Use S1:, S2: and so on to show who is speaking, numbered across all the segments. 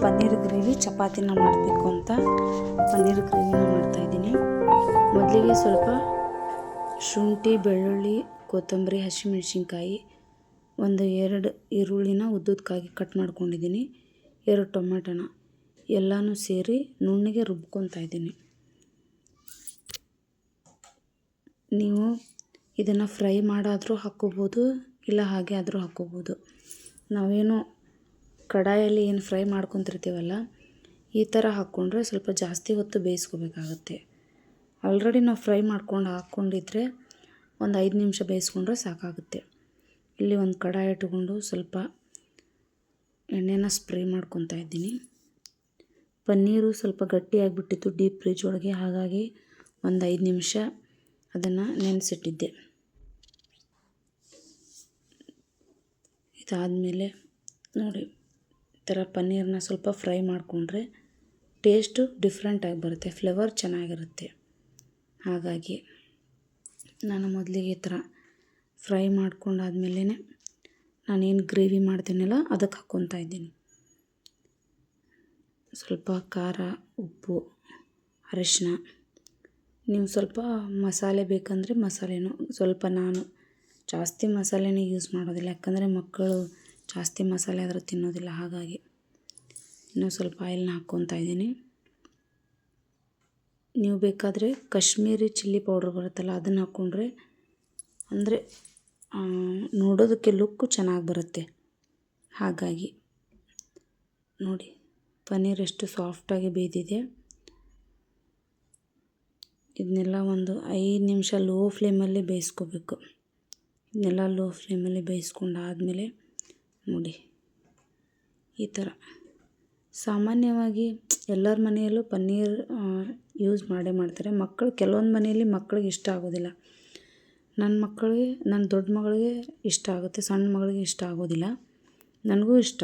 S1: Paneer gravy ಚಪಾತಿನ ಮಾಡಬೇಕು ಅಂತ ಪನ್ನೀರ್ ಗ್ರೇವಿನ ಮಾಡ್ತಾಯಿದ್ದೀನಿ. ಮೊದಲಿಗೆ ಸ್ವಲ್ಪ ಶುಂಠಿ, ಬೆಳ್ಳುಳ್ಳಿ, ಕೊತ್ತಂಬರಿ, ಹಸಿಮೆಣಸಿನ್ಕಾಯಿ, 2 ಈರುಳ್ಳಿನ ಉದ್ದುದಕ್ಕಾಗಿ ಕಟ್ ಮಾಡ್ಕೊಂಡಿದ್ದೀನಿ, 2 ಟೊಮೆಟೊನ ಎಲ್ಲನೂ ಸೇರಿ ನುಣ್ಣಗೆ ರುಬ್ಕೊತಾ ಇದ್ದೀನಿ. ನೀವು ಇದನ್ನು ಫ್ರೈ ಮಾಡಾದರೂ ಹಾಕ್ಕೋಬೋದು, ಇಲ್ಲ ಹಾಗೆ ಆದರೂ ಹಾಕ್ಕೋಬೋದು. ನಾವೇನು ಕಡಾಯಲ್ಲಿ ಏನು ಫ್ರೈ ಮಾಡ್ಕೊತಿರ್ತೀವಲ್ಲ, ಈ ಥರ ಹಾಕ್ಕೊಂಡ್ರೆ ಸ್ವಲ್ಪ ಜಾಸ್ತಿ ಹೊತ್ತು ಬೇಯಿಸ್ಕೋಬೇಕಾಗತ್ತೆ. ಆಲ್ರೆಡಿ ನಾವು ಫ್ರೈ ಮಾಡ್ಕೊಂಡು ಹಾಕ್ಕೊಂಡಿದ್ರೆ ಒಂದು 5 ನಿಮಿಷ ಬೇಯಿಸ್ಕೊಂಡ್ರೆ ಸಾಕಾಗುತ್ತೆ. ಇಲ್ಲಿ ಒಂದು ಕಡಾಯಿ ಇಟ್ಕೊಂಡು ಸ್ವಲ್ಪ ಎಣ್ಣೆನ ಸ್ಪ್ರೇ ಮಾಡ್ಕೊತಾ ಇದ್ದೀನಿ. ಪನ್ನೀರು ಸ್ವಲ್ಪ ಗಟ್ಟಿಯಾಗಿಬಿಟ್ಟಿತ್ತು ಡೀಪ್ ಫ್ರಿಜ್ ಒಳಗೆ, ಹಾಗಾಗಿ ಒಂದು 5 ನಿಮಿಷ ಅದನ್ನು ನೆನೆಸಿಟ್ಟಿದ್ದೆ. ಇದಾದಮೇಲೆ ನೋಡಿ, ಈ ಥರ ಪನ್ನೀರನ್ನ ಸ್ವಲ್ಪ ಫ್ರೈ ಮಾಡಿಕೊಂಡ್ರೆ ಟೇಸ್ಟು ಡಿಫ್ರೆಂಟಾಗಿ ಬರುತ್ತೆ, ಫ್ಲೇವರ್ ಚೆನ್ನಾಗಿರುತ್ತೆ. ಹಾಗಾಗಿ ನಾನು ಮೊದಲಿಗೆ ಈ ಥರ ಫ್ರೈ ಮಾಡ್ಕೊಂಡಾದ್ಮೇಲೆ ನಾನೇನು ಗ್ರೇವಿ ಮಾಡ್ತೀನಲ್ಲ ಅದಕ್ಕೆ ಹಾಕ್ಕೊತಾ ಇದ್ದೀನಿ. ಸ್ವಲ್ಪ ಖಾರ, ಉಪ್ಪು, ಅರಿಶಿನ, ನೀವು ಸ್ವಲ್ಪ ಮಸಾಲೆ ಬೇಕಂದರೆ ಮಸಾಲೆನೂ ಸ್ವಲ್ಪ, ನಾನು ಜಾಸ್ತಿ ಮಸಾಲೆನೇ ಯೂಸ್ ಮಾಡೋದಿಲ್ಲ, ಯಾಕಂದರೆ ಮಕ್ಕಳು ಜಾಸ್ತಿ ಮಸಾಲೆ ಆದರೂ ತಿನ್ನೋದಿಲ್ಲ. ಹಾಗಾಗಿ ಇನ್ನೂ ಸ್ವಲ್ಪ ಆಯಿಲ್ನ ಹಾಕ್ಕೊತಾ ಇದ್ದೀನಿ. ನೀವು ಬೇಕಾದರೆ ಕಾಶ್ಮೀರಿ ಚಿಲ್ಲಿ ಪೌಡ್ರ್ ಬರುತ್ತಲ್ಲ, ಅದನ್ನು ಹಾಕ್ಕೊಂಡ್ರೆ ಅಂದರೆ ನೋಡೋದಕ್ಕೆ ಲುಕ್ಕು ಚೆನ್ನಾಗಿ ಬರುತ್ತೆ. ಹಾಗಾಗಿ ನೋಡಿ, ಪನ್ನೀರ್ ಎಷ್ಟು ಸಾಫ್ಟಾಗಿ ಬೇಯ್ದಿದೆ. ಇದನ್ನೆಲ್ಲ ಒಂದು 5 ನಿಮಿಷ ಲೋ ಫ್ಲೇಮಲ್ಲಿ ಬೇಯಿಸ್ಕೋಬೇಕು. ಇದನ್ನೆಲ್ಲ ಲೋ ಫ್ಲೇಮಲ್ಲಿ ಬೇಯಿಸ್ಕೊಂಡಾದಮೇಲೆ ನೋಡಿ, ಈ ಥರ ಸಾಮಾನ್ಯವಾಗಿ ಎಲ್ಲರ ಮನೆಯಲ್ಲೂ ಪನ್ನೀರ್ ಯೂಸ್ ಮಾಡೇ ಮಾಡ್ತಾರೆ. ಕೆಲವೊಂದು ಮನೆಯಲ್ಲಿ ಮಕ್ಕಳಿಗೆ ಇಷ್ಟ ಆಗೋದಿಲ್ಲ. ನನ್ನ ದೊಡ್ಡ ಮಗಳಿಗೆ ಇಷ್ಟ ಆಗುತ್ತೆ, ಸಣ್ಣ ಮಗಳಿಗೆ ಇಷ್ಟ ಆಗೋದಿಲ್ಲ. ನನಗೂ ಇಷ್ಟ.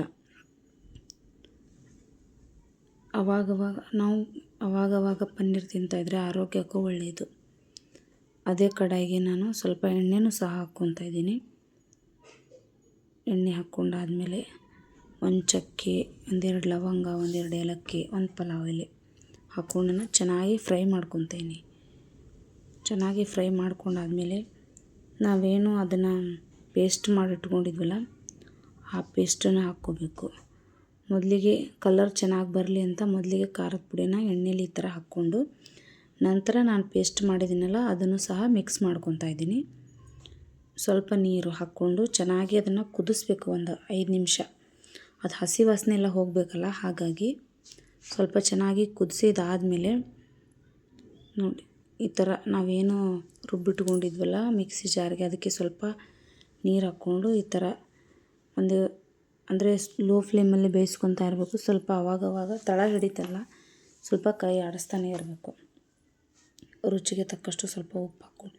S1: ಅವಾಗವಾಗ ಪನ್ನೀರ್ ತಿಂತಾಯಿದ್ರೆ ಆರೋಗ್ಯಕ್ಕೂ ಒಳ್ಳೆಯದು. ಅದೇ ಕಡಾಯಿಗೆ ನಾನು ಸ್ವಲ್ಪ ಎಣ್ಣೆನೂ ಸಹ ಹಾಕ್ಕೊತಾ ಇದ್ದೀನಿ. ಎಣ್ಣೆ ಹಾಕ್ಕೊಂಡಾದ್ಮೇಲೆ ಒಂದು ಚಕ್ಕೆ, 2 ಲವಂಗ, 2 ಏಲಕ್ಕಿ, 1 ಪಲಾವ್ ಎಲೆ ಹಾಕ್ಕೊಂಡು ಚೆನ್ನಾಗಿ ಫ್ರೈ ಮಾಡ್ಕೊತೀನಿ. ಚೆನ್ನಾಗಿ ಫ್ರೈ ಮಾಡ್ಕೊಂಡಾದ್ಮೇಲೆ ನಾವೇನು ಅದನ್ನು ಪೇಸ್ಟ್ ಮಾಡಿಟ್ಕೊಂಡಿದ್ವಲ್ಲ, ಆ ಪೇಸ್ಟನ್ನು ಹಾಕ್ಕೋಬೇಕು. ಮೊದಲಿಗೆ ಕಲರ್ ಚೆನ್ನಾಗಿ ಬರಲಿ ಅಂತ ಮೊದಲಿಗೆ ಖಾರದ ಪುಡಿನ ಎಣ್ಣೆಲಿ ಈ ಥರ ಹಾಕ್ಕೊಂಡು, ನಂತರ ನಾನು ಪೇಸ್ಟ್ ಮಾಡಿದ್ದೀನಲ್ಲ ಅದನ್ನು ಸಹ ಮಿಕ್ಸ್ ಮಾಡ್ಕೊತಾ ಇದ್ದೀನಿ. ಸ್ವಲ್ಪ ನೀರು ಹಾಕ್ಕೊಂಡು ಚೆನ್ನಾಗಿ ಅದನ್ನು ಕುದಿಸ್ಬೇಕು ಒಂದು 5 ನಿಮಿಷ. ಅದು ಹಸಿ ವಾಸನೆ ಎಲ್ಲ ಹೋಗಬೇಕಲ್ಲ, ಹಾಗಾಗಿ ಸ್ವಲ್ಪ ಚೆನ್ನಾಗಿ ಕುದಿಸಿದಾದ್ಮೇಲೆ ನೋಡಿ, ಈ ಥರ ನಾವೇನು ರುಬ್ಬಿಟ್ಕೊಂಡಿದ್ವಲ್ಲ ಮಿಕ್ಸಿ ಜಾರ್ಗೆ, ಅದಕ್ಕೆ ಸ್ವಲ್ಪ ನೀರು ಹಾಕ್ಕೊಂಡು ಈ ಥರ ಅಂದರೆ ಲೋ ಫ್ಲೇಮಲ್ಲಿ ಬೇಯಿಸ್ಕೊತಾ ಇರಬೇಕು. ಸ್ವಲ್ಪ ಆವಾಗವಾಗ ತಳ ಹಿಡಿತಲ್ಲ, ಸ್ವಲ್ಪ ಕೈ ಆಡಿಸ್ತಾನೆ ಇರಬೇಕು. ರುಚಿಗೆ ತಕ್ಕಷ್ಟು ಸ್ವಲ್ಪ ಉಪ್ಪು ಹಾಕ್ಕೊಂಡು,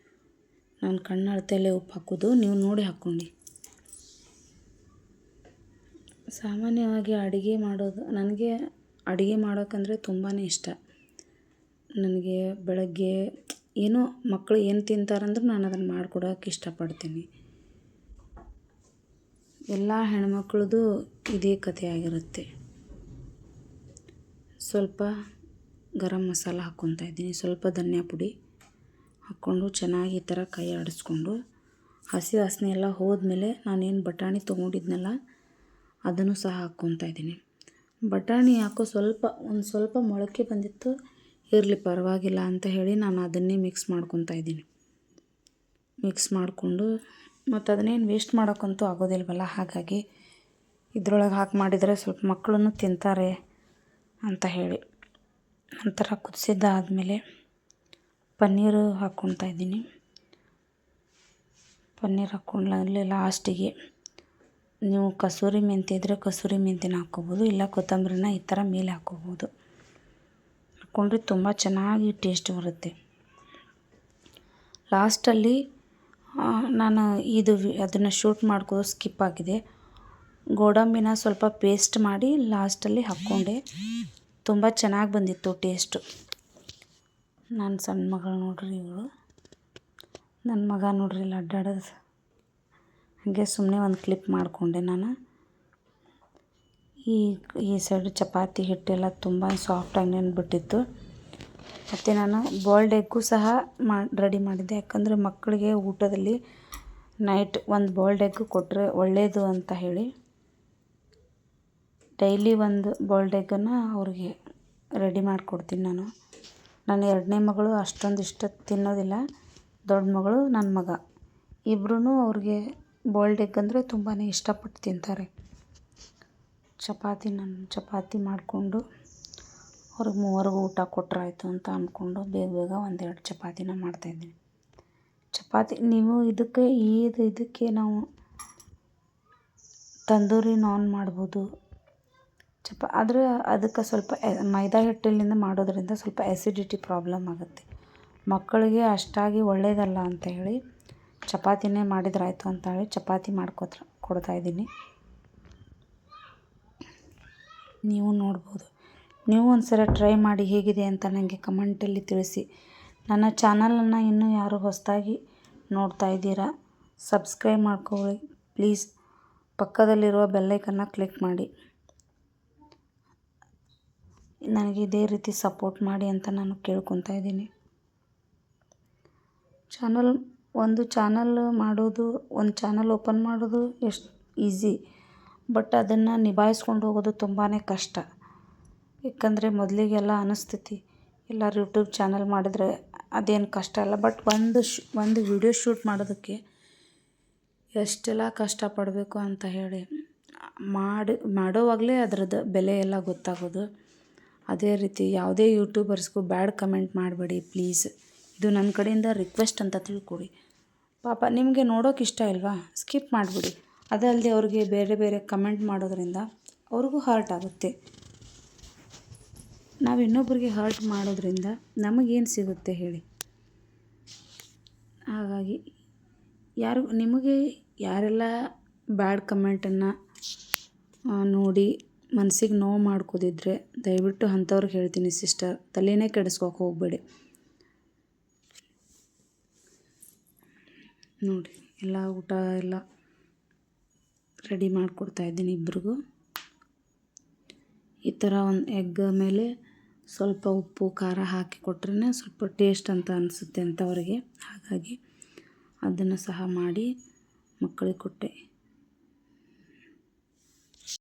S1: ನಾನು ಕಣ್ಣು ಅಳತೆಯಲ್ಲೇ ಉಪ್ಪು ಹಾಕೋದು, ನೀವು ನೋಡಿ ಹಾಕ್ಕೊಂಡು. ಸಾಮಾನ್ಯವಾಗಿ ನನಗೆ ಅಡುಗೆ ಮಾಡೋಕ್ಕಂದರೆ ತುಂಬಾ ಇಷ್ಟ. ನನಗೆ ಬೆಳಗ್ಗೆ ಏನೋ ಮಕ್ಕಳು ಏನು ತಿಂತಾರಂದ್ರೆ ನಾನು ಅದನ್ನು ಮಾಡಿಕೊಡೋಕೆ ಇಷ್ಟಪಡ್ತೀನಿ. ಎಲ್ಲ ಹೆಣ್ಮಕ್ಳದ್ದು ಇದೇ ಕಥೆ ಆಗಿರುತ್ತೆ. ಸ್ವಲ್ಪ ಗರಂ ಮಸಾಲ ಹಾಕ್ಕೊತಾ ಇದ್ದೀನಿ, ಸ್ವಲ್ಪ ಧನಿಯಾ ಪುಡಿ ಹಾಕ್ಕೊಂಡು ಚೆನ್ನಾಗಿ ಈ ಥರ ಕೈ ಆಡಿಸ್ಕೊಂಡು, ಹಸಿ ವಾಸನೆ ಎಲ್ಲ ಹೋದ್ಮೇಲೆ ನಾನೇನು ಬಟಾಣಿ ತೊಗೊಂಡಿದ್ನಲ್ಲ ಅದನ್ನು ಸಹ ಹಾಕ್ಕೊತಾ ಇದ್ದೀನಿ. ಬಟಾಣಿ ಯಾಕೋ ಒಂದು ಸ್ವಲ್ಪ ಮೊಳಕೆ ಬಂದಿತ್ತು, ಇರಲಿ ಪರವಾಗಿಲ್ಲ ಅಂತ ಹೇಳಿ ನಾನು ಅದನ್ನೇ ಮಿಕ್ಸ್ ಮಾಡ್ಕೊತಾ ಇದ್ದೀನಿ. ಮಿಕ್ಸ್ ಮಾಡಿಕೊಂಡು ಮತ್ತು ಅದನ್ನೇನು ವೇಸ್ಟ್ ಮಾಡೋಕ್ಕಂತೂ ಆಗೋದಿಲ್ವಲ್ಲ, ಹಾಗಾಗಿ ಇದರೊಳಗೆ ಹಾಕಿ ಮಾಡಿದರೆ ಸ್ವಲ್ಪ ಮಕ್ಕಳನ್ನು ತಿಂತಾರೆ ಅಂತ ಹೇಳಿ. ನಂತರ ಕುದಿಸಿದ್ದಾದಮೇಲೆ ಪನ್ನೀರು ಹಾಕ್ಕೊತಾ ಇದ್ದೀನಿ. ಪನ್ನೀರ್ ಹಾಕ್ಕೊಂಡ್ಮೇಲೆ ಲಾಸ್ಟಿಗೆ ನೀವು ಕಸೂರಿ ಮೆಂತ್ಯ ಇದ್ದರೆ ಕಸೂರಿ ಮೆಂತ್ಯನ ಹಾಕ್ಕೋಬೋದು, ಇಲ್ಲ ಕೊತ್ತಂಬರಿನ ಈ ಥರ ಮೇಲೆ ಹಾಕ್ಕೋಬೋದು. ಹಾಕ್ಕೊಂಡ್ರೆ ತುಂಬ ಚೆನ್ನಾಗಿ ಟೇಸ್ಟ್ ಬರುತ್ತೆ. ಲಾಸ್ಟಲ್ಲಿ ನಾನು ಅದನ್ನು ಶೂಟ್ ಮಾಡ್ಕೋದು ಸ್ಕಿಪ್ ಆಗಿದೆ. ಗೋಡಂಬಿನ ಸ್ವಲ್ಪ ಪೇಸ್ಟ್ ಮಾಡಿ ಲಾಸ್ಟಲ್ಲಿ ಹಾಕ್ಕೊಂಡೆ, ತುಂಬ ಚೆನ್ನಾಗಿ ಬಂದಿತ್ತು ಟೇಸ್ಟು. ನನ್ನ ಸಣ್ಣ ಮಗಳು ನೋಡ್ರಿ, ಇವಳು ನನ್ನ ಮಗ ನೋಡ್ರಿ ಇಲ್ಲಿ ಅಡ್ಡಾಡೋದು. ಹಾಗೆ ಸುಮ್ಮನೆ ಒಂದು ಕ್ಲಿಪ್ ಮಾಡಿಕೊಂಡೆ ನಾನು. ಈ ಈ ಸೈಡ್ ಚಪಾತಿ ಹಿಟ್ಟೆಲ್ಲ ತುಂಬ ಸಾಫ್ಟಾಗಿ ನೆನ್ಬಿಟ್ಟಿತ್ತು. ಮತ್ತು ನಾನು ಬಾಯ್ಲ್ಡ್ ಎಗ್ಗು ಸಹ ರೆಡಿ ಮಾಡಿದ್ದೆ. ಯಾಕಂದರೆ ಮಕ್ಕಳಿಗೆ ಊಟದಲ್ಲಿ ನೈಟ್ ಒಂದು ಬಾಯ್ಲ್ಡ್ ಎಗ್ಗು ಕೊಟ್ಟರೆ ಒಳ್ಳೆಯದು ಅಂತ ಹೇಳಿ ಡೈಲಿ ಒಂದು ಬಾಯ್ಲ್ಡ್ ಎಗ್ಗನ್ನು ಅವ್ರಿಗೆ ರೆಡಿ ಮಾಡಿಕೊಡ್ತೀನಿ ನಾನು. ನನ್ನ ಎರಡನೇ ಮಗಳು ಅಷ್ಟೊಂದು ಇಷ್ಟ ತಿನ್ನೋದಿಲ್ಲ. ದೊಡ್ಡ ಮಗಳು ನನ್ನ ಮಗ ಇಬ್ಬರೂ ಅವ್ರಿಗೆ ಬಾಯ್ಲ್ಡ್ ಎಗ್ ಅಂದರೆ ತುಂಬಾ ಇಷ್ಟಪಟ್ಟು ತಿಂತಾರೆ. ಚಪಾತಿ ಮಾಡಿಕೊಂಡು ಅವ್ರಿಗೆ ಮೂವರಿಗೂ ಊಟ ಕೊಟ್ಟರಾಯ್ತು ಅಂತ ಅಂದ್ಕೊಂಡು ಬೇಗ ಒಂದೆರಡು ಚಪಾತಿನ ಮಾಡ್ತಾಯಿದ್ದೀನಿ. ಚಪಾತಿ ನೀವು ಇದಕ್ಕೆ ನಾವು ತಂದೂರಿ ನಾನ್ ಮಾಡ್ಬೋದು. ಆದರೆ ಅದಕ್ಕೆ ಸ್ವಲ್ಪ ಮೈದಾ ಹಿಟ್ಟಿನಿಂದ ಮಾಡೋದರಿಂದ ಸ್ವಲ್ಪ ಆ್ಯಸಿಡಿಟಿ ಪ್ರಾಬ್ಲಮ್ ಆಗುತ್ತೆ. ಮಕ್ಕಳಿಗೆ ಅಷ್ಟಾಗಿ ಒಳ್ಳೆಯದಲ್ಲ ಅಂತ ಹೇಳಿ ಚಪಾತಿನೇ ಮಾಡಿದ್ರಾಯ್ತು ಅಂತ ಹೇಳಿ ಚಪಾತಿ ಕೊಡ್ತಾಯಿದ್ದೀನಿ. ನೀವು ನೋಡ್ಬೋದು. ನೀವು ಒಂದ್ಸಲ ಟ್ರೈ ಮಾಡಿ ಹೇಗಿದೆ ಅಂತ ನನಗೆ ಕಮೆಂಟಲ್ಲಿ ತಿಳಿಸಿ. ನನ್ನ ಚಾನಲನ್ನು ಇನ್ನೂ ಯಾರು ಹೊಸದಾಗಿ ನೋಡ್ತಾ ಇದ್ದೀರಾ ಸಬ್ಸ್ಕ್ರೈಬ್ ಮಾಡ್ಕೊಳ್ಳಿ ಪ್ಲೀಸ್. ಪಕ್ಕದಲ್ಲಿರುವ ಬೆಲ್ಲೈಕನ್ನ ಕ್ಲಿಕ್ ಮಾಡಿ. ನನಗೆ ಇದೇ ರೀತಿ ಸಪೋರ್ಟ್ ಮಾಡಿ ಅಂತ ನಾನು ಕೇಳ್ಕೊತಾ ಇದ್ದೀನಿ. ಒಂದು ಚಾನಲ್ ಓಪನ್ ಮಾಡೋದು ಎಷ್ಟು ಈಸಿ, ಬಟ್ ಅದನ್ನು ನಿಭಾಯಿಸ್ಕೊಂಡು ಹೋಗೋದು ತುಂಬಾ ಕಷ್ಟ. ಯಾಕಂದರೆ ಮೊದಲಿಗೆಲ್ಲ ಅನಿಸ್ತೈತಿ ಎಲ್ಲರೂ ಯೂಟ್ಯೂಬ್ ಚಾನಲ್ ಮಾಡಿದರೆ ಅದೇನು ಕಷ್ಟ ಇಲ್ಲ. ಬಟ್ ಒಂದು ವಿಡಿಯೋ ಶೂಟ್ ಮಾಡೋದಕ್ಕೆ ಎಷ್ಟೆಲ್ಲ ಕಷ್ಟಪಡಬೇಕು ಅಂತ ಹೇಳಿ ಮಾಡೋವಾಗಲೇ ಅದರದ್ದು ಬೆಲೆ ಎಲ್ಲ ಗೊತ್ತಾಗೋದು. ಅದೇ ರೀತಿ ಯಾವುದೇ ಯೂಟ್ಯೂಬರ್ಸ್ಗೂ ಬ್ಯಾಡ್ ಕಮೆಂಟ್ ಮಾಡಬೇಡಿ ಪ್ಲೀಸ್. ಇದು ನನ್ನ ಕಡೆಯಿಂದ ರಿಕ್ವೆಸ್ಟ್ ಅಂತ ತಿಳ್ಕೊಡಿ. ಪಾಪ ನಿಮಗೆ ನೋಡೋಕೆ ಇಷ್ಟ ಇಲ್ವಾ, ಸ್ಕಿಪ್ ಮಾಡಿಬಿಡಿ. ಅದಲ್ಲದೆ ಅವ್ರಿಗೆ ಬೇರೆ ಕಮೆಂಟ್ ಮಾಡೋದ್ರಿಂದ ಅವ್ರಿಗೂ ಹರ್ಟ್ ಆಗುತ್ತೆ. ನಾವು ಇನ್ನೊಬ್ಬರಿಗೆ ಹರ್ಟ್ ಮಾಡೋದ್ರಿಂದ ನಮಗೇನು ಸಿಗುತ್ತೆ ಹೇಳಿ. ಹಾಗಾಗಿ ನಿಮಗೆ ಯಾರೆಲ್ಲ ಬ್ಯಾಡ್ ಕಮೆಂಟನ್ನು ನೋಡಿ ಮನಸ್ಸಿಗೆ ನೋವು ಮಾಡ್ಕೋದಿದ್ರೆ ದಯವಿಟ್ಟು ಅಂಥವ್ರಿಗೆ ಹೇಳ್ತೀನಿ ಸಿಸ್ಟರ್, ತಲೆನೇ ಕೆಡಿಸ್ಕೋಕೆ ಹೋಗಬೇಡಿ. ನೋಡಿ ಎಲ್ಲ ಊಟ ಎಲ್ಲ ರೆಡಿ ಮಾಡಿಕೊಡ್ತಾಯಿದ್ದೀನಿ ಇಬ್ರಿಗೂ. ಈ ಥರ ಒಂದು ಎಗ್ ಮೇಲೆ ಸ್ವಲ್ಪ ಉಪ್ಪು ಖಾರ ಹಾಕಿ ಕೊಟ್ರೇ ಸ್ವಲ್ಪ ಟೇಸ್ಟ್ ಅಂತ ಅನಿಸುತ್ತೆ ಅಂಥವ್ರಿಗೆ. ಹಾಗಾಗಿ ಅದನ್ನು ಸಹ ಮಾಡಿ ಮಕ್ಕಳಿಗೆ ಕೊಟ್ಟೆ.